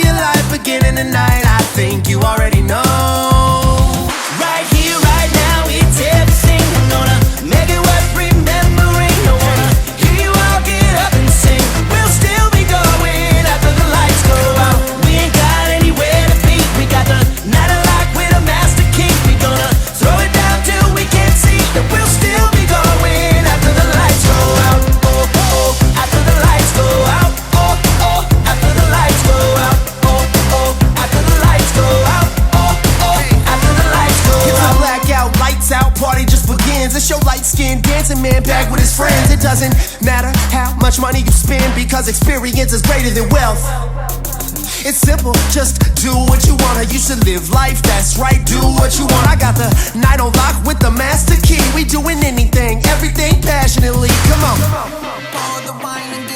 your life beginning tonight. I think you already know. Right here, right now, it's everything. I'm gonna make it worth remembering. I wanna hear you all get up and sing. We'll still be going after the lights go out. We ain't got anywhere to be. We got the night unlocked with a master key. We gonna throw it down till we can't see. That we'll still be going after the lights go out. Oh, oh, after the lights go out. Oh, oh, after the lights go out. Oh, oh, after the lights go out. Oh, oh, after the lights go out. It's a blackout, lights out, party just begins. It's your light-skinned dancing man back with his friends. It doesn't matter how much money you spend, because experience is greater than wealth. It's simple, just do what you wanna. You should live life, that's right, do what you want. I got the night on lock with the master key. We doing anything, everything passionately. Come on. Pour the wine and